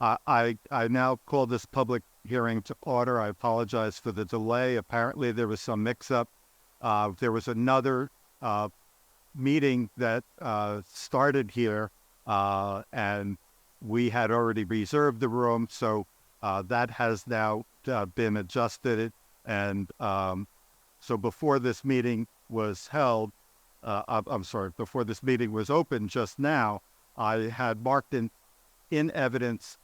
I now call this public hearing to order. I apologize for the delay. Apparently, there was some mix-up. There was another meeting that started here, and we had already reserved the room, so that has now been adjusted. And so before this meeting was held, I'm sorry, before this meeting was open just now, I had marked in evidence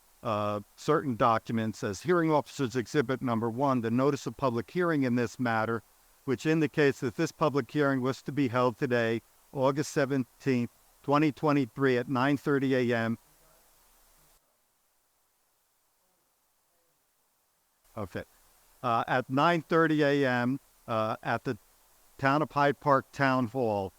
certain documents as hearing officers exhibit number 1, the notice of public hearing in this matter, which indicates that this public hearing was to be held today, August 17th, 2023 at 9:30 a.m. Okay. At 9:30 a.m. At the Town of Hyde Park Town Hall.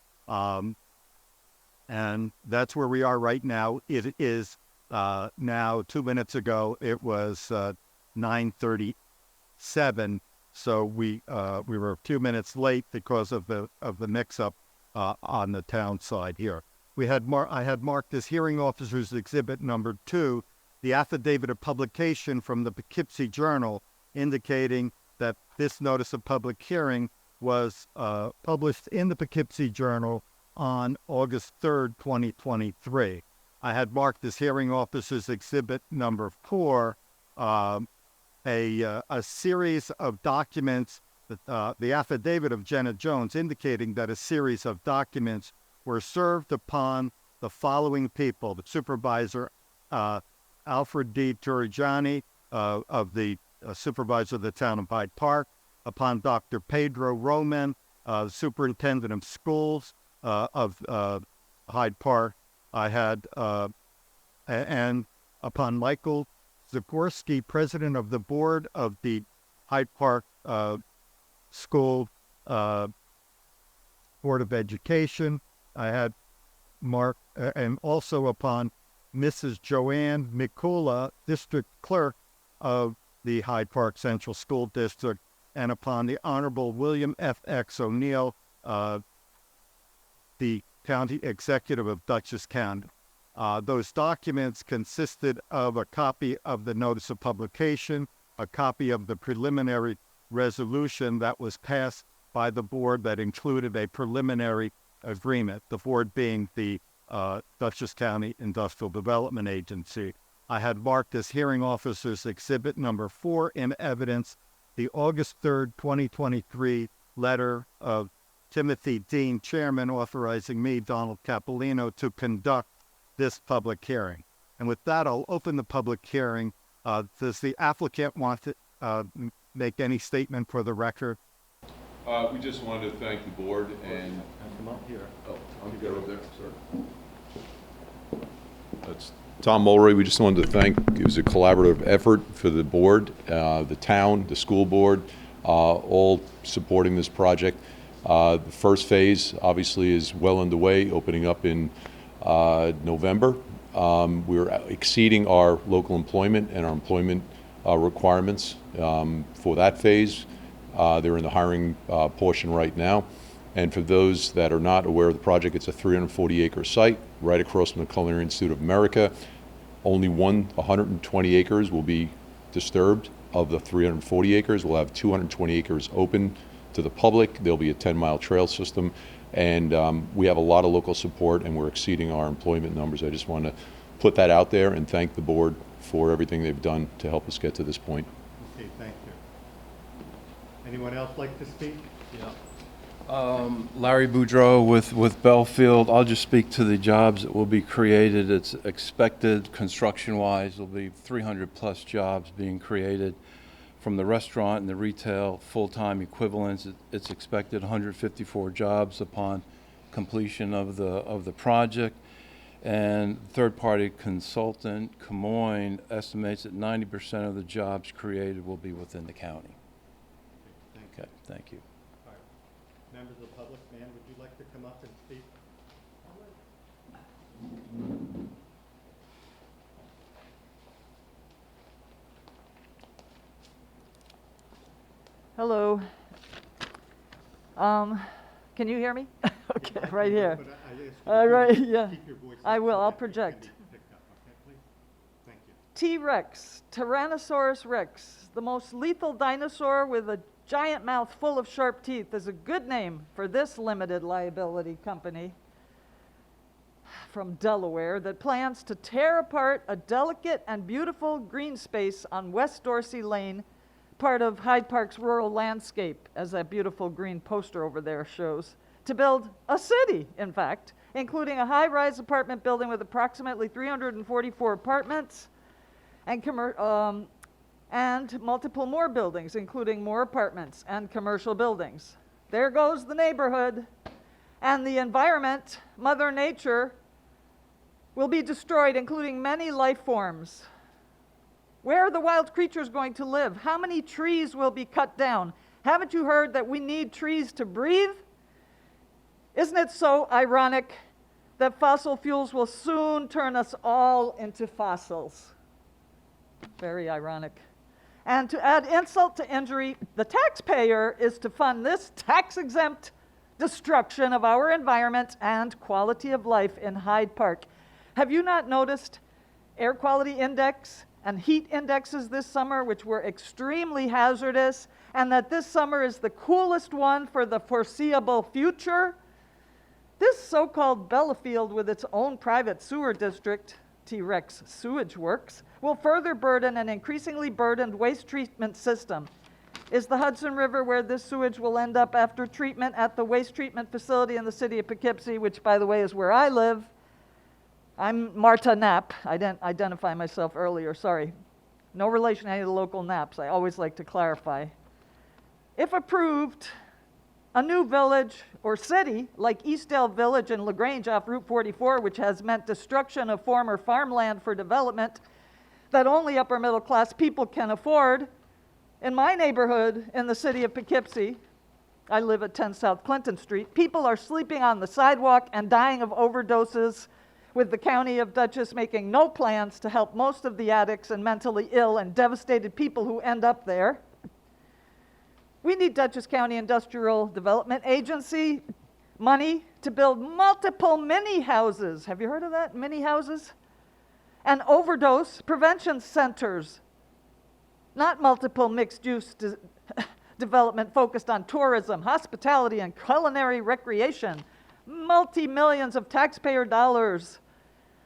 And that's where we are right now. It is now 2 minutes ago. It was 9:37. So we were a few minutes late because of the mix-up on the town side here. I had marked as hearing officers exhibit number 2, the affidavit of publication from the Poughkeepsie Journal indicating that this notice of public hearing was published in the Poughkeepsie Journal on August 3rd, 2023. I had marked as hearing officers exhibit number 4 a series of documents, the affidavit of Jenna Jones indicating that a series of documents were served upon the following people: the supervisor, Alfred D. Turigiani, of the supervisor of the town of Hyde Park, upon Dr. Pedro Roman, superintendent of schools of Hyde Park. I had, and upon Michael Zagorski, president of the board of the Hyde Park School Board of Education. I had marked, and also upon Mrs. Joanne Mikula, district clerk of the Hyde Park Central School District, and upon the Honorable William F. X. O'Neill, the county executive of Dutchess County. Those documents consisted of a copy of the notice of publication, a copy of the preliminary resolution that was passed by the board that included a preliminary agreement, the board being the Dutchess County Industrial Development Agency. I had marked as hearing officers exhibit number 4 in evidence the August 3rd, 2023 letter of Timothy Dean, chairman, authorizing me, Donald Capolino, to conduct this public hearing. And with that, I'll open the public hearing. Does the applicant want to make any statement for the record? We just wanted to thank the board and... Come up here. Oh, I'll go up there, sir. That's Tom Mulray. We just wanted to thank, it was a collaborative effort for the board, the town, the school board, all supporting this project. The first phase obviously is well underway, opening up in November. We're exceeding our local employment and our employment requirements for that phase. They're in the hiring portion right now. And for those that are not aware of the project, it's a 340-acre site right across from the Culinary Institute of America. Only 120 acres will be disturbed of the 340 acres. We'll have 220 acres open to the public. There'll be a 10-mile trail system. And we have a lot of local support, and we're exceeding our employment numbers. I just want to put that out there and thank the board for everything they've done to help us get to this point. Okay, thank you. Anyone else like to speak? Yeah. Larry Boudreau with Bellefield. I'll just speak to the jobs that will be created. It's expected construction-wise, there'll be 300 plus jobs being created from the restaurant and the retail full-time equivalents. It's expected 154 jobs upon completion of the project. And third-party consultant Camoin estimates that 90% of the jobs created will be within the county. Okay, thank you. All right. Members of the public, ma'am, would you like to come up and speak? Hello. Can you hear me? Okay, right here. Right, yeah. I will. I'll project. T-Rex, Tyrannosaurus Rex, the most lethal dinosaur with a giant mouth full of sharp teeth, is a good name for this limited liability company from Delaware that plans to tear apart a delicate and beautiful green space on West Dorsey Lane, part of Hyde Park's rural landscape, as that beautiful green poster over there shows, to build a city, in fact, including a high-rise apartment building with approximately 344 apartments and multiple more buildings, including more apartments and commercial buildings. There goes the neighborhood. And the environment, Mother Nature, will be destroyed, including many life forms. Where are the wild creatures going to live? How many trees will be cut down? Haven't you heard that we need trees to breathe? Isn't it so ironic that fossil fuels will soon turn us all into fossils? Very ironic. And to add insult to injury, the taxpayer is to fund this tax-exempt destruction of our environment and quality of life in Hyde Park. Have you not noticed air quality index and heat indexes this summer, which were extremely hazardous, and that this summer is the coolest one for the foreseeable future? This so-called Bellefield, with its own private sewer district, T-Rex Sewage Works, will further burden an increasingly burdened waste treatment system. Is the Hudson River where this sewage will end up after treatment at the waste treatment facility in the city of Poughkeepsie, which, by the way, is where I live? I'm Marta Knapp. I didn't identify myself earlier, sorry. No relation to any of the local Knapps. I always like to clarify. If approved, a new village or city like Eastdale Village in LaGrange off Route 44, which has meant destruction of former farmland for development that only upper middle class people can afford. In my neighborhood in the city of Poughkeepsie, I live at 10 South Clinton Street, people are sleeping on the sidewalk and dying of overdoses, with the county of Dutchess making no plans to help most of the addicts and mentally ill and devastated people who end up there. We need Dutchess County Industrial Development Agency money to build multiple mini houses. Have you heard of that? Mini houses? And overdose prevention centers. Not multiple mixed-use development focused on tourism, hospitality, and culinary recreation. Multi-millions of taxpayer dollars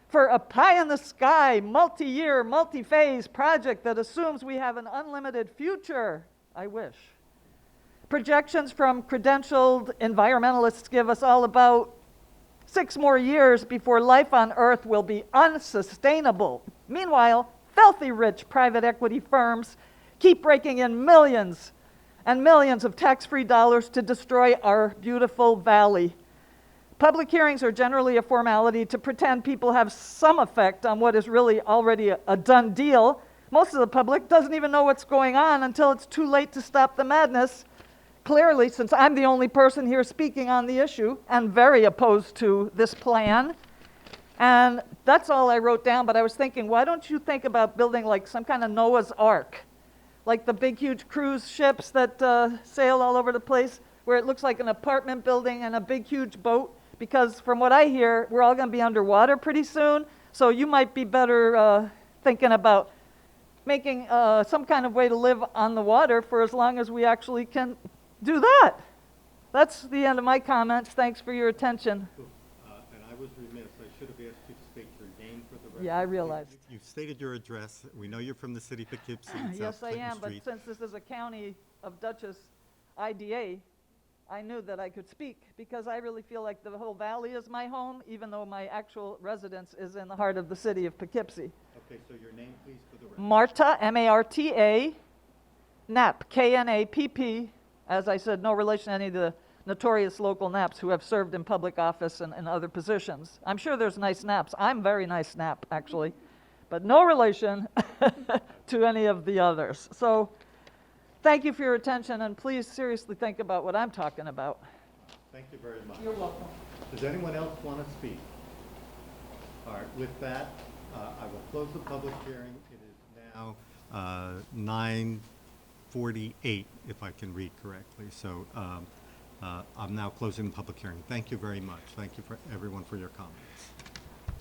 for a pie-in-the-sky, multi-year, multi-phase project that assumes we have an unlimited future. I wish. Projections from credentialed environmentalists give us all about 6 more years before life on Earth will be unsustainable. Meanwhile, filthy rich private equity firms keep raking in millions and millions of tax-free dollars to destroy our beautiful valley. Public hearings are generally a formality to pretend people have some effect on what is really already a done deal. Most of the public doesn't even know what's going on until it's too late to stop the madness. Clearly, since I'm the only person here speaking on the issue and very opposed to this plan, and that's all I wrote down, but I was thinking, why don't you think about building like some kind of Noah's Ark? Like the big, huge cruise ships that sail all over the place, where it looks like an apartment building and a big, huge boat. Because from what I hear, we're all going to be underwater pretty soon. So you might be better thinking about making some kind of way to live on the water for as long as we actually can do that. That's the end of my comments. Thanks for your attention. And I was remiss. I should have asked you to state your name for the record. Yeah, I realized. You've stated your address. We know you're from the city of Poughkeepsie. Yes, I am, but since this is a county of Dutchess IDA, I knew that I could speak because I really feel like the whole valley is my home, even though my actual residence is in the heart of the city of Poughkeepsie. Okay, so your name, please, for the record. Marta, M-A-R-T-A, Knapp, K-N-A-P-P. As I said, no relation to any of the notorious local Knapps who have served in public office and other positions. I'm sure there's nice Knapps. I'm very nice Knapp, actually, but no relation to any of the others. So thank you for your attention, and please seriously think about what I'm talking about. Thank you very much. You're welcome. Does anyone else want to speak? All right, with that, I will close the public hearing. It is now 9:48, if I can read correctly. So I'm now closing the public hearing. Thank you very much. Thank you for everyone for your comments.